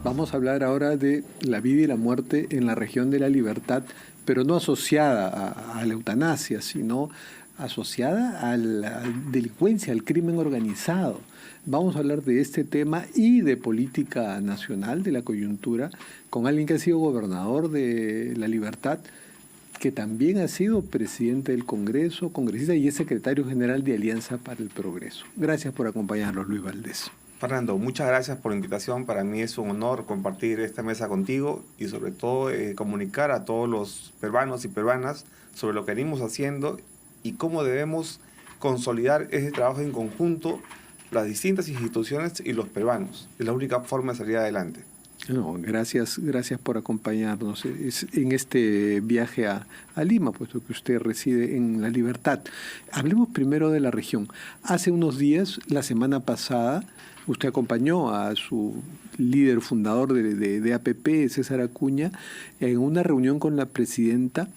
Vamos a hablar ahora de la vida y la muerte en la región de la Libertad, pero no asociada a la eutanasia, sino asociada a la delincuencia, al crimen organizado. Vamos a hablar de este tema y de política nacional, de la coyuntura, con alguien que ha sido gobernador de la Libertad, que también ha sido presidente del Congreso, congresista y es secretario general de Alianza para el Progreso. Gracias por acompañarnos, Luis Valdés. Fernando, muchas gracias por la invitación. Para mí es un honor compartir esta mesa contigo y sobre todo comunicar a todos los peruanos y peruanas sobre lo que venimos haciendo y cómo debemos consolidar ese trabajo en conjunto, las distintas instituciones y los peruanos. Es la única forma de salir adelante. No, gracias por acompañarnos en este viaje a Lima, puesto que usted reside en La Libertad. Hablemos primero de la región. Hace unos días, la semana pasada, usted acompañó a su líder fundador de APP, César Acuña, en una reunión con la presidenta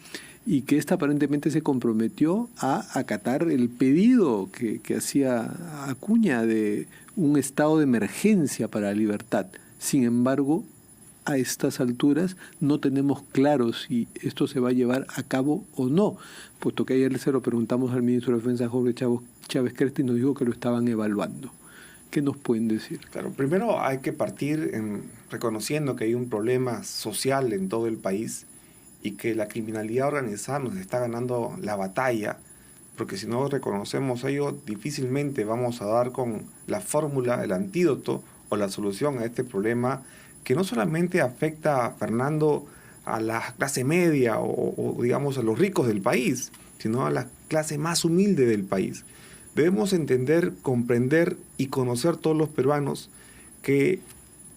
y que ésta aparentemente se comprometió a acatar el pedido que hacía Acuña de un estado de emergencia para La Libertad. Sin embargo, a estas alturas no tenemos claro si esto se va a llevar a cabo o no, puesto que ayer se lo preguntamos al ministro de Defensa, Jorge Chávez Cresta, y nos dijo que lo estaban evaluando. ¿Qué nos pueden decir? Claro, primero hay que partir reconociendo que hay un problema social en todo el país y que la criminalidad organizada nos está ganando la batalla, porque si no reconocemos ello, difícilmente vamos a dar con la fórmula, el antídoto o la solución a este problema que no solamente afecta, Fernando, a la clase media o digamos a los ricos del país, sino a la clase más humilde del país. Debemos entender, comprender y conocer todos los peruanos que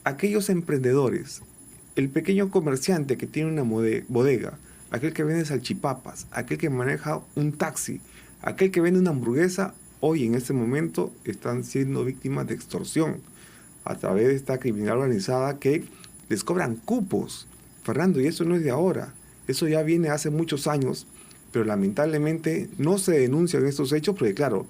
aquellos emprendedores, el pequeño comerciante que tiene una bodega, aquel que vende salchipapas, aquel que maneja un taxi, aquel que vende una hamburguesa, hoy en este momento están siendo víctimas de extorsión a través de esta criminalidad organizada que les cobran cupos, Fernando, y eso no es de ahora, eso ya viene hace muchos años, pero lamentablemente no se denuncian estos hechos porque, claro,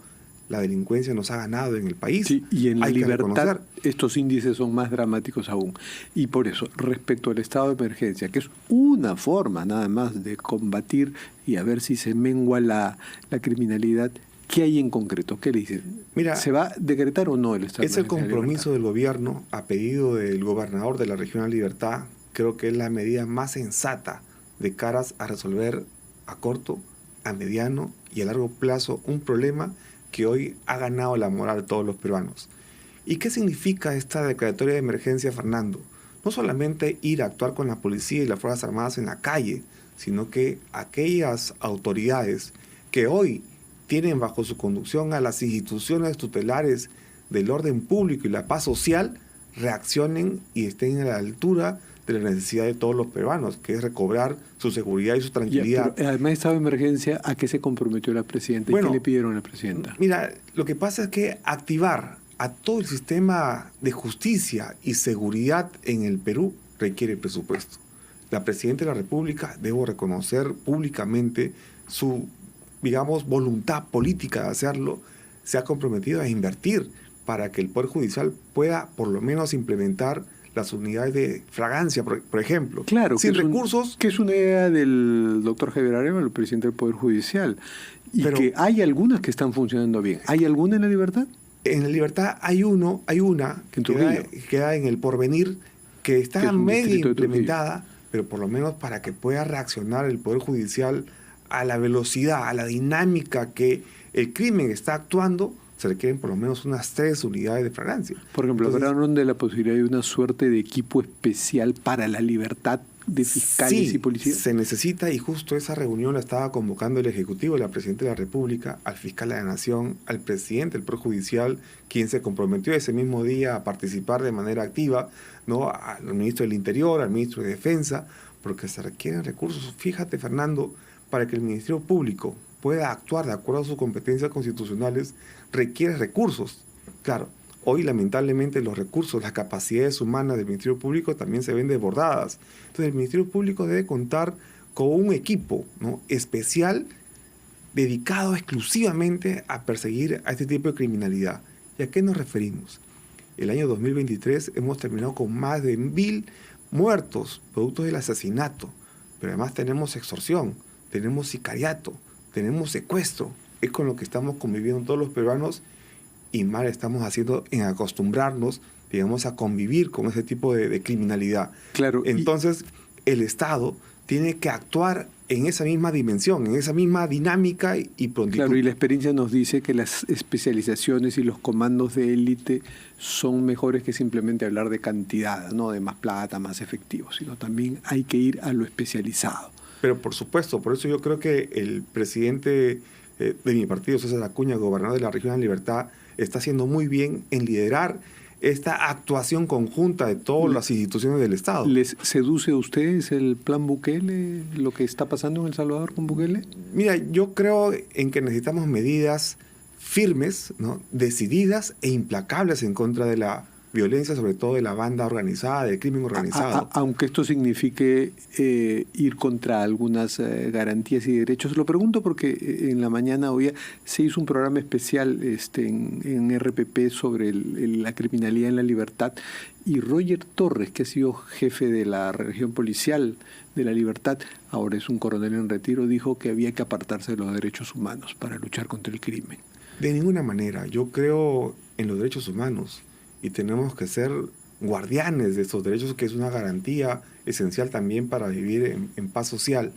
la delincuencia nos ha ganado en el país. Sí, y en La Libertad estos índices son más dramáticos aún. Y por eso, respecto al estado de emergencia, que es una forma nada más de combatir y a ver si se mengua la criminalidad, ¿qué hay en concreto? ¿Qué le dicen? Mira, ¿se va a decretar o no el estado de emergencia? Es el compromiso del gobierno, a pedido del gobernador de la región de La Libertad. Creo que es la medida más sensata de caras a resolver a corto, a mediano y a largo plazo un problema que hoy ha ganado la moral de todos los peruanos. ¿Y qué significa esta declaratoria de emergencia, Fernando? No solamente ir a actuar con la policía y las Fuerzas Armadas en la calle, sino que aquellas autoridades que hoy tienen bajo su conducción a las instituciones tutelares del orden público y la paz social, reaccionen y estén a la altura de la necesidad de todos los peruanos, que es recobrar su seguridad y su tranquilidad. Pero, además de estado de emergencia, ¿a qué se comprometió la presidenta? ¿Y qué le pidieron a la presidenta? Mira, lo que pasa es que activar a todo el sistema de justicia y seguridad en el Perú requiere presupuesto. La presidenta de la República, debo reconocer públicamente su, digamos, voluntad política de hacerlo, se ha comprometido a invertir para que el Poder Judicial pueda por lo menos implementar las unidades de fragancia, por ejemplo. Claro, sin recursos. Que es una idea del doctor Javier Arevalo, el presidente del Poder Judicial. Y pero, que hay algunas que están funcionando bien. ¿Hay alguna en La Libertad? En La Libertad hay una que queda en el Porvenir, que está medio implementada, pero por lo menos para que pueda reaccionar el Poder Judicial a la velocidad, a la dinámica que el crimen está actuando, se requieren por lo menos unas 3 unidades de fragancia. Por ejemplo, hablaron de la posibilidad de una suerte de equipo especial para la libertad de fiscales y policías. Se necesita, y justo esa reunión la estaba convocando el Ejecutivo, la Presidenta de la República, al Fiscal de la Nación, al Presidente del Poder Judicial, quien se comprometió ese mismo día a participar de manera activa, ¿no?, al Ministro del Interior, al Ministro de Defensa, porque se requieren recursos. Fíjate, Fernando, para que el Ministerio Público pueda actuar de acuerdo a sus competencias constitucionales, requiere recursos. Claro, hoy lamentablemente los recursos, las capacidades humanas del Ministerio Público también se ven desbordadas. Entonces el Ministerio Público debe contar con un equipo, ¿no?, especial dedicado exclusivamente a perseguir a este tipo de criminalidad. ¿Y a qué nos referimos? el año 2023 hemos terminado con más de 1.000 muertos, producto del asesinato. Pero además tenemos extorsión, tenemos sicariato, tenemos secuestro. Es con lo que estamos conviviendo todos los peruanos y mal estamos haciendo en acostumbrarnos, digamos, a convivir con ese tipo de criminalidad. Claro. Entonces, el Estado tiene que actuar en esa misma dimensión, en esa misma dinámica y prontitud. Claro, y la experiencia nos dice que las especializaciones y los comandos de élite son mejores que simplemente hablar de cantidad, no de más plata, más efectivo, sino también hay que ir a lo especializado. Pero por supuesto, por eso yo creo que el presidente de mi partido, César Acuña, gobernador de la región de Libertad, está haciendo muy bien en liderar esta actuación conjunta de todas las instituciones del Estado. ¿Les seduce a ustedes el plan Bukele, lo que está pasando en El Salvador con Bukele? Mira, yo creo en que necesitamos medidas firmes, ¿no?, decididas e implacables en contra de la violencia, sobre todo de la banda organizada, del crimen organizado. Aunque esto signifique ir contra algunas garantías y derechos. Lo pregunto porque en la mañana hoy se hizo un programa especial en RPP sobre la criminalidad en la libertad, y Roger Torres, que ha sido jefe de la región policial de la Libertad, ahora es un coronel en retiro, dijo que había que apartarse de los derechos humanos para luchar contra el crimen. De ninguna manera. Yo creo en los derechos humanos y tenemos que ser guardianes de estos derechos, que es una garantía esencial también para vivir en paz social.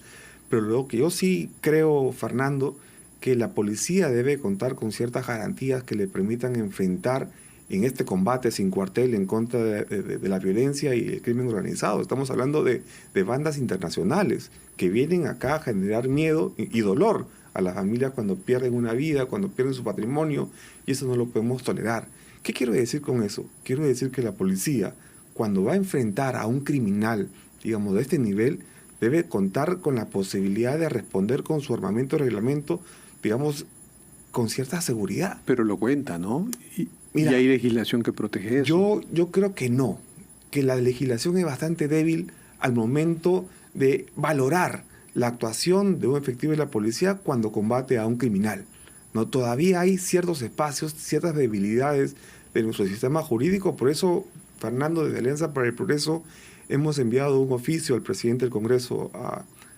Pero lo que yo sí creo, Fernando, que la policía debe contar con ciertas garantías que le permitan enfrentar en este combate sin cuartel en contra de la violencia y el crimen organizado. Estamos hablando de bandas internacionales que vienen acá a generar miedo y dolor a las familias cuando pierden una vida, cuando pierden su patrimonio, y eso no lo podemos tolerar. ¿Qué quiero decir con eso? Quiero decir que la policía, cuando va a enfrentar a un criminal, digamos, de este nivel, debe contar con la posibilidad de responder con su armamento y reglamento, digamos, con cierta seguridad. Pero lo cuenta, ¿no? Mira, ¿y hay legislación que protege eso? Yo creo que no, que la legislación es bastante débil al momento de valorar la actuación de un efectivo de la policía cuando combate a un criminal. No, todavía hay ciertos espacios, ciertas debilidades de nuestro sistema jurídico. Por eso, Fernando, desde Alianza para el Progreso, hemos enviado un oficio al presidente del Congreso,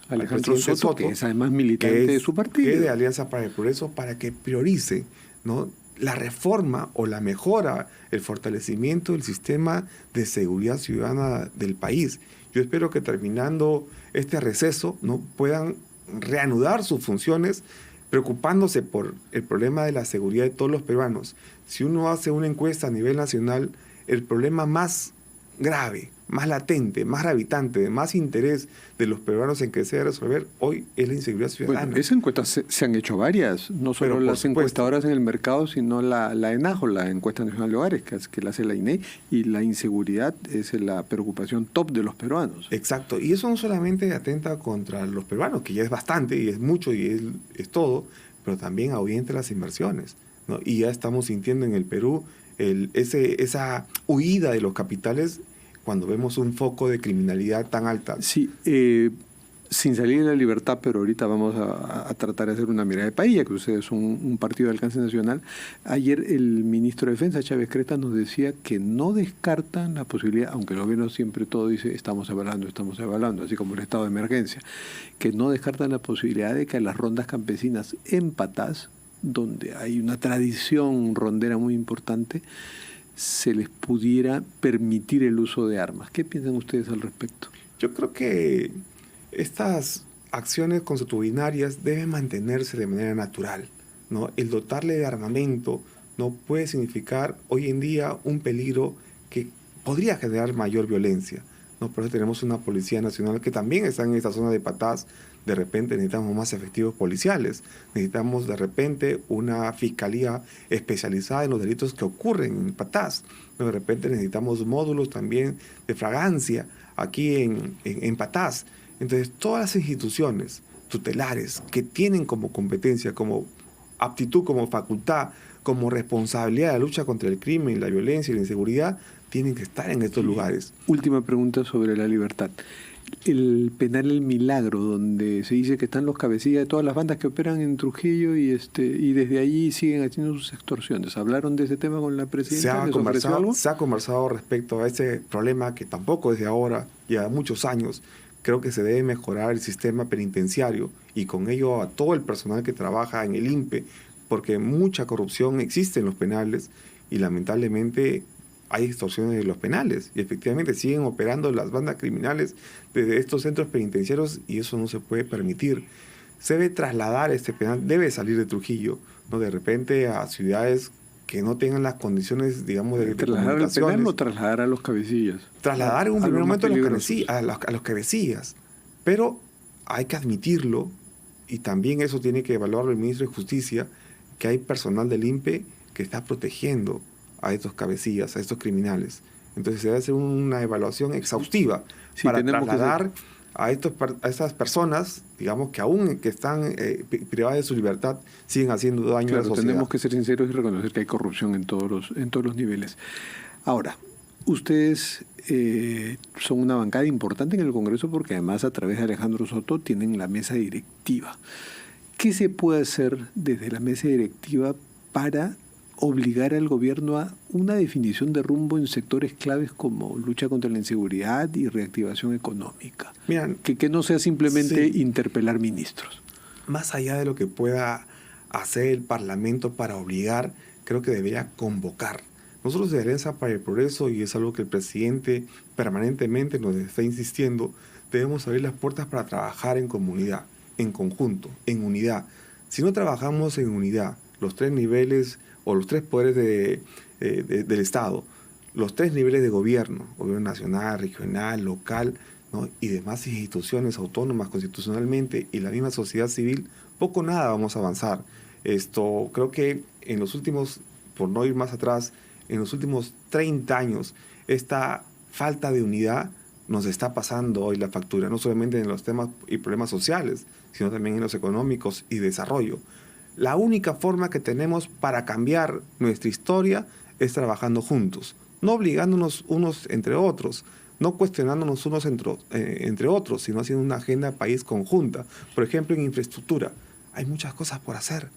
Alejandro Soto, que es además militante de su partido. Que es de Alianza para el Progreso, para que priorice, ¿no?, la reforma o la mejora, el fortalecimiento del sistema de seguridad ciudadana del país. Yo espero que terminando este receso, ¿no?, puedan reanudar sus funciones, preocupándose por el problema de la seguridad de todos los peruanos. Si uno hace una encuesta a nivel nacional, el problema más grave, más latente, más gravitante, de más interés de los peruanos en que se debe resolver hoy es la inseguridad ciudadana. Bueno, esas encuestas se han hecho varias, no solo las encuestadoras en el mercado, sino la ENAJO, la Encuesta Nacional de Hogares, que la hace la INEI, y la inseguridad es la preocupación top de los peruanos. Exacto, y eso no solamente atenta contra los peruanos, que ya es bastante, y es mucho, y es todo, pero también ahuyenta las inversiones, ¿no? Y ya estamos sintiendo en el Perú esa huida de los capitales cuando vemos un foco de criminalidad tan alta. Sí, sin salir de la libertad, pero ahorita vamos a tratar de hacer una mirada de país, ya que ustedes son un partido de alcance nacional. Ayer el ministro de Defensa, Chávez Creta, nos decía que no descartan la posibilidad, aunque el gobierno siempre todo dice estamos evaluando, así como el estado de emergencia, que no descartan la posibilidad de que a las rondas campesinas en Patás, donde hay una tradición rondera muy importante, se les pudiera permitir el uso de armas. ¿Qué piensan ustedes al respecto? Yo creo que estas acciones consuetudinarias deben mantenerse de manera natural, ¿no? El dotarle de armamento no puede significar hoy en día un peligro que podría generar mayor violencia, ¿no? Por eso tenemos una Policía Nacional que también está en esta zona de Patás. De repente necesitamos más efectivos policiales, necesitamos de repente una fiscalía especializada en los delitos que ocurren en Patás, de repente necesitamos módulos también de fragancia aquí en Patás. Entonces todas las instituciones tutelares que tienen como competencia, como aptitud, como facultad, como responsabilidad de la lucha contra el crimen, la violencia y la inseguridad, tienen que estar en estos lugares. Última pregunta sobre la libertad. el penal El Milagro, donde se dice que están los cabecillas de todas las bandas que operan en Trujillo y desde allí siguen haciendo sus extorsiones. ¿Hablaron de ese tema con la presidenta? ¿Les ofreció algo? Se ha conversado respecto a ese problema que tampoco es de ahora, ya muchos años. Creo que se debe mejorar el sistema penitenciario y con ello a todo el personal que trabaja en el INPE, porque mucha corrupción existe en los penales y lamentablemente hay extorsiones de los penales y efectivamente siguen operando las bandas criminales desde estos centros penitenciarios y eso no se puede permitir. Se debe trasladar este penal, debe salir de Trujillo, ¿no? De repente a ciudades que no tengan las condiciones, digamos, de ¿Trasladar al penal o trasladar a los cabecillas? Trasladar en un primer momento a los cabecillas, pero hay que admitirlo y también eso tiene que evaluarlo el ministro de Justicia, que hay personal del INPE que está protegiendo a estos cabecillas, a estos criminales. Entonces se debe hacer una evaluación exhaustiva para trasladar a estas personas, digamos, que aún que están privadas de su libertad, siguen haciendo daño a la sociedad. Tenemos que ser sinceros y reconocer que hay corrupción en todos los niveles. Ahora, ustedes son una bancada importante en el Congreso porque además a través de Alejandro Soto tienen la mesa directiva. ¿Qué se puede hacer desde la mesa directiva para obligar al gobierno a una definición de rumbo en sectores claves como lucha contra la inseguridad y reactivación económica? Miren, que no sea simplemente interpelar ministros. Más allá de lo que pueda hacer el Parlamento para obligar, creo que debería convocar. Nosotros de Alianza para el Progreso, y es algo que el presidente permanentemente nos está insistiendo, debemos abrir las puertas para trabajar en comunidad, en conjunto, en unidad. Si no trabajamos en unidad, los tres niveles o los tres poderes del Estado, los tres niveles de gobierno nacional, regional, local, ¿no? Y demás instituciones autónomas constitucionalmente y la misma sociedad civil, poco o nada vamos a avanzar. Creo que en los últimos, por no ir más atrás, en los últimos 30 años, esta falta de unidad nos está pasando hoy la factura, no solamente en los temas y problemas sociales, sino también en los económicos y desarrollo. La única forma que tenemos para cambiar nuestra historia es trabajando juntos, no obligándonos unos entre otros, no cuestionándonos unos entre otros, sino haciendo una agenda de país conjunta. Por ejemplo, en infraestructura hay muchas cosas por hacer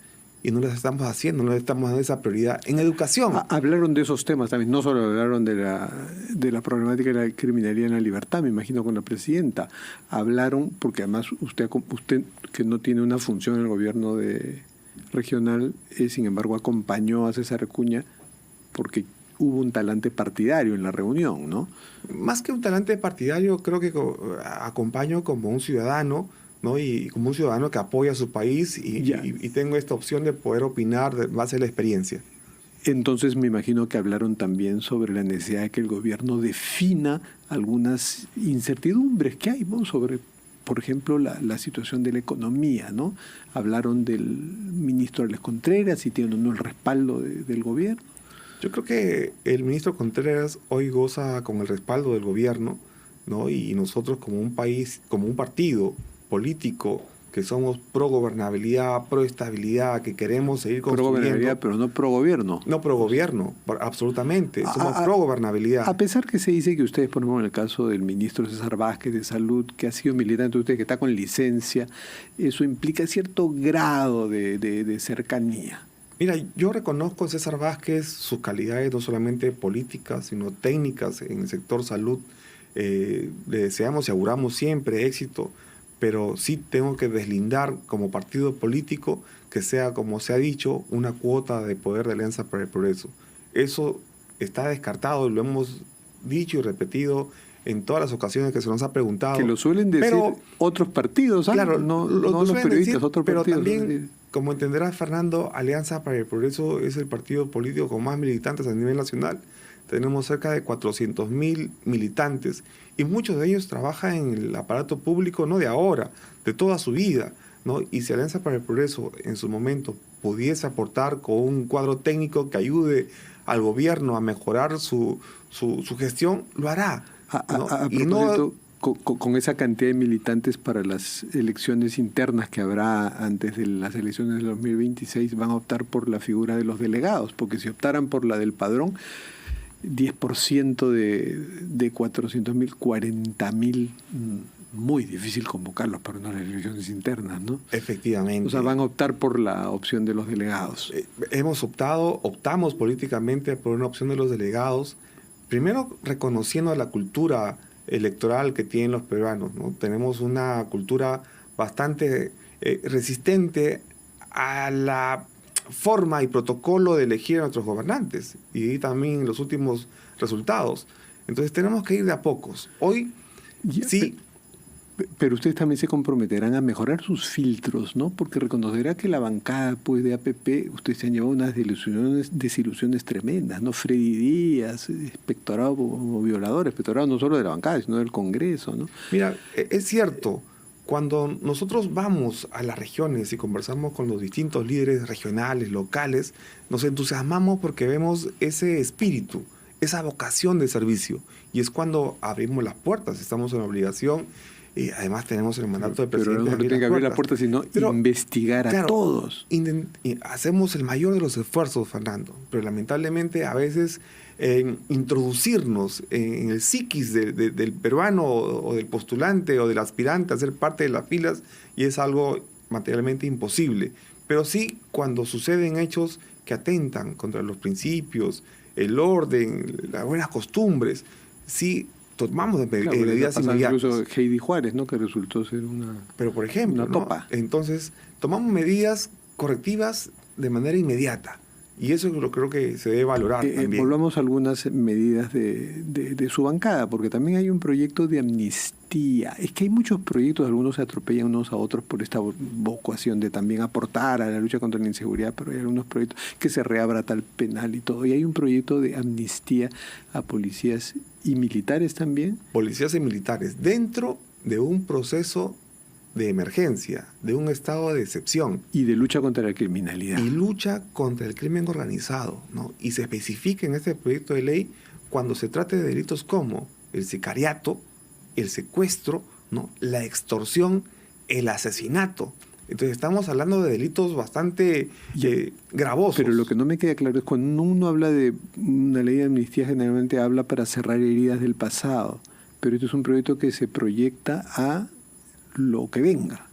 y no las estamos haciendo, no le estamos dando esa prioridad. En educación. Hablaron de esos temas también, no solo hablaron de la problemática de la criminalidad en la libertad, me imagino, con la presidenta. Hablaron, porque además usted que no tiene una función en el gobierno regional, sin embargo acompañó a César Acuña porque hubo un talante partidario en la reunión, ¿no? Más que un talante partidario, creo que acompaño como un ciudadano, ¿no? Y como un ciudadano que apoya a su país y tengo esta opción de poder opinar de base a la experiencia. Entonces me imagino que hablaron también sobre la necesidad de que el gobierno defina algunas incertidumbres que hay, ¿no? Sobre, por ejemplo, la situación de la economía, ¿no? Hablaron del ministro Alex Contreras, si tiene o no el respaldo del gobierno. Yo creo que el ministro Contreras hoy goza con el respaldo del gobierno, ¿no? Y nosotros como un país, como un partido político, que somos pro gobernabilidad, pro estabilidad, que queremos seguir construyendo. Pro gobernabilidad, pero no pro gobierno. No pro gobierno, absolutamente. Somos pro gobernabilidad. A pesar que se dice que ustedes, por ejemplo, en el caso del ministro César Vázquez de Salud, que ha sido militante de usted, que está con licencia, eso implica cierto grado de cercanía. Mira, yo reconozco a César Vázquez sus calidades no solamente políticas, sino técnicas en el sector salud. Le deseamos y auguramos siempre éxito, pero sí tengo que deslindar como partido político que sea, como se ha dicho, una cuota de poder de Alianza para el Progreso. Eso está descartado, lo hemos dicho y repetido en todas las ocasiones que se nos ha preguntado. Que lo suelen decir otros partidos, ¿ah? Claro, no los periodistas, decir, otros pero partidos. Pero también, como entenderá Fernando, Alianza para el Progreso es el partido político con más militantes a nivel nacional. Tenemos cerca de 400.000 militantes y muchos de ellos trabajan en el aparato público no de ahora, de toda su vida, ¿no? Y si Alianza para el Progreso en su momento pudiese aportar con un cuadro técnico que ayude al gobierno a mejorar su gestión, lo hará, ¿no? A propósito, con esa cantidad de militantes para las elecciones internas que habrá antes de las elecciones del 2026, van a optar por la figura de los delegados, porque si optaran por la del padrón, 10% de 400.000, 40.000 muy difícil convocarlos para unas elecciones internas, ¿no? Efectivamente. O sea, van a optar por la opción de los delegados. Optamos políticamente por una opción de los delegados, primero reconociendo la cultura electoral que tienen los peruanos, ¿no? Tenemos una cultura bastante resistente a la forma y protocolo de elegir a nuestros gobernantes y también los últimos resultados. Entonces tenemos que ir de a pocos. Hoy sí. Pero ustedes también se comprometerán a mejorar sus filtros, ¿no? Porque reconocerá que la bancada pues, de APP, ustedes se han llevado unas desilusiones tremendas, ¿no? Freddy Díaz, espectorado como violador, espectorado no solo de la bancada, sino del Congreso, ¿no? Mira, es cierto, cuando nosotros vamos a las regiones y conversamos con los distintos líderes regionales, locales, nos entusiasmamos porque vemos ese espíritu, esa vocación de servicio. Y es cuando abrimos las puertas, estamos en obligación. Y además tenemos el mandato del presidente. Pero no tiene que abrir la puerta, sino investigar a todos. Hacemos el mayor de los esfuerzos, Fernando, pero lamentablemente a veces introducirnos en el psiquis del peruano o del postulante o del aspirante a ser parte de las filas, y es algo materialmente imposible. Pero sí, cuando suceden hechos que atentan contra los principios, el orden, las buenas costumbres, sí tomamos medidas inmediatas. Incluso Heidi Juárez, ¿no? Que resultó ser Pero por ejemplo, una topa. ¿no? Entonces, tomamos medidas correctivas de manera inmediata. Y eso creo que se debe valorar también. Volvamos a algunas medidas de su bancada, porque también hay un proyecto de amnistía. Es que hay muchos proyectos, algunos se atropellan unos a otros por esta vocación de también aportar a la lucha contra la inseguridad, pero hay algunos proyectos que se reabra tal penal y todo. Y hay un proyecto de amnistía a policías y militares también. Policías y militares, dentro de un proceso de emergencia, de un estado de excepción. Y de lucha contra la criminalidad. Y lucha contra el crimen organizado, ¿no? Y se especifica en este proyecto de ley cuando se trate de delitos como el sicariato, el secuestro, ¿no? La extorsión, el asesinato. Entonces estamos hablando de delitos bastante gravosos. Pero lo que no me queda claro es cuando uno habla de una ley de amnistía, generalmente habla para cerrar heridas del pasado. Pero esto es un proyecto que se proyecta a lo que venga.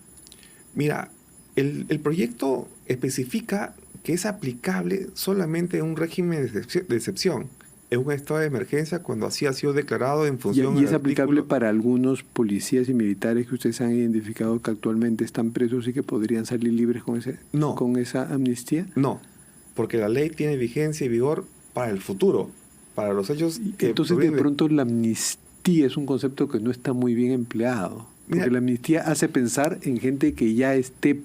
Mira, el proyecto especifica que es aplicable solamente en un régimen de excepción, en un estado de emergencia cuando así ha sido declarado en función y es aplicable para algunos policías y militares que ustedes han identificado que actualmente están presos y que podrían salir libres con esa amnistía. No, porque la ley tiene vigencia y vigor para el futuro, para los hechos que... Entonces de pronto la amnistía es un concepto que no está muy bien empleado. Porque la amnistía hace pensar en gente que ya esté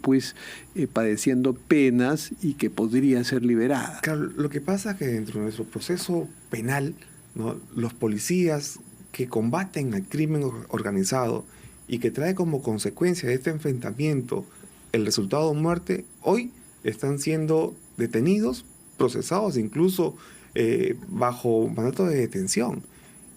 padeciendo penas y que podría ser liberada. Claro, lo que pasa es que dentro de nuestro proceso penal, ¿no? Los policías que combaten al crimen organizado y que trae como consecuencia de este enfrentamiento el resultado de muerte, hoy están siendo detenidos, procesados, incluso bajo mandato de detención.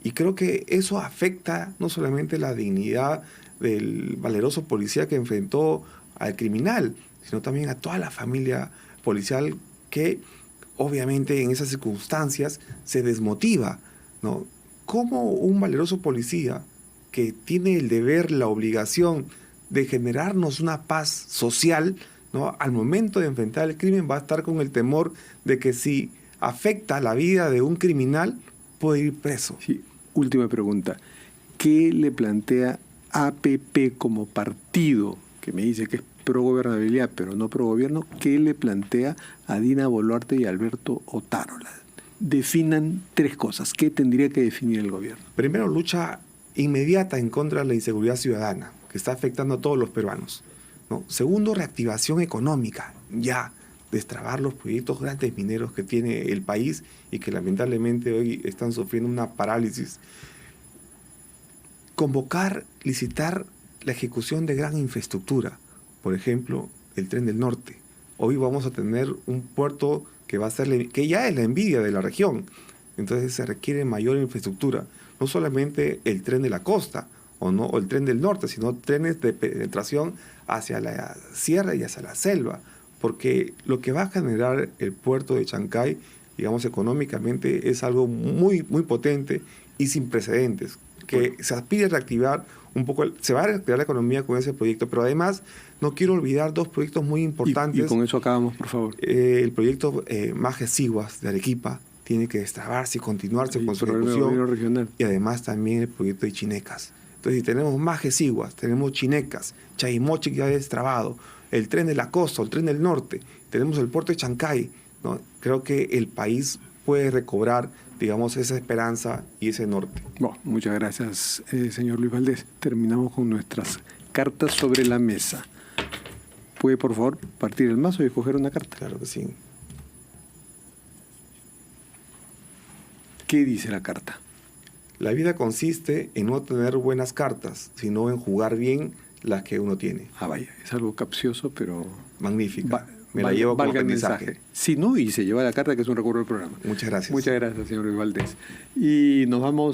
Y creo que eso afecta no solamente la dignidad del valeroso policía que enfrentó al criminal, sino también a toda la familia policial que obviamente en esas circunstancias se desmotiva, ¿no? ¿Cómo un valeroso policía que tiene el deber, la obligación de generarnos una paz social, ¿no? Al momento de enfrentar el crimen va a estar con el temor de que si afecta la vida de un criminal puede ir preso? Sí. Última pregunta. ¿Qué le plantea APP como partido, que me dice que es pro gobernabilidad, pero no pro gobierno? ¿Qué le plantea a Dina Boluarte y Alberto Otárola? Definan tres cosas. ¿Qué tendría que definir el gobierno? Primero, lucha inmediata en contra de la inseguridad ciudadana, que está afectando a todos los peruanos, ¿no? Segundo, reactivación económica, ya destrabar los proyectos grandes mineros que tiene el país y que lamentablemente hoy están sufriendo una parálisis. Convocar, licitar la ejecución de gran infraestructura, por ejemplo, el Tren del Norte. Hoy vamos a tener un puerto que va a ser que ya es la envidia de la región. Entonces se requiere mayor infraestructura, no solamente el tren de la costa o el tren del norte, sino trenes de penetración hacia la sierra y hacia la selva, porque lo que va a generar el puerto de Chancay, digamos económicamente, es algo muy, muy potente y sin precedentes. que se aspire a reactivar un poco, se va a reactivar la economía con ese proyecto, pero además no quiero olvidar dos proyectos muy importantes. Y con eso acabamos, por favor. El proyecto Majes Siguas de Arequipa tiene que destrabarse y continuarse con su ejecución. Regional. Y además también el proyecto de Chinecas. Entonces, si tenemos Majes Siguas, tenemos Chinecas, Chaymoche que ya ha destrabado, el tren de la costa, el tren del norte, tenemos el puerto de Chancay, ¿no? Creo que el país puede recobrar, digamos, esa esperanza y ese norte. Bueno, muchas gracias, señor Luis Valdés. Terminamos con nuestras cartas sobre la mesa. ¿Puede, por favor, partir el mazo y escoger una carta? Claro que sí. ¿Qué dice la carta? La vida consiste en no tener buenas cartas, sino en jugar bien las que uno tiene. Ah, vaya, es algo capcioso, pero... Magnífica. Me la llevo como aprendizaje. Si no, y se lleva la carta, que es un recuerdo del programa. Muchas gracias. Muchas gracias, señor Luis Valdés. Y nos vamos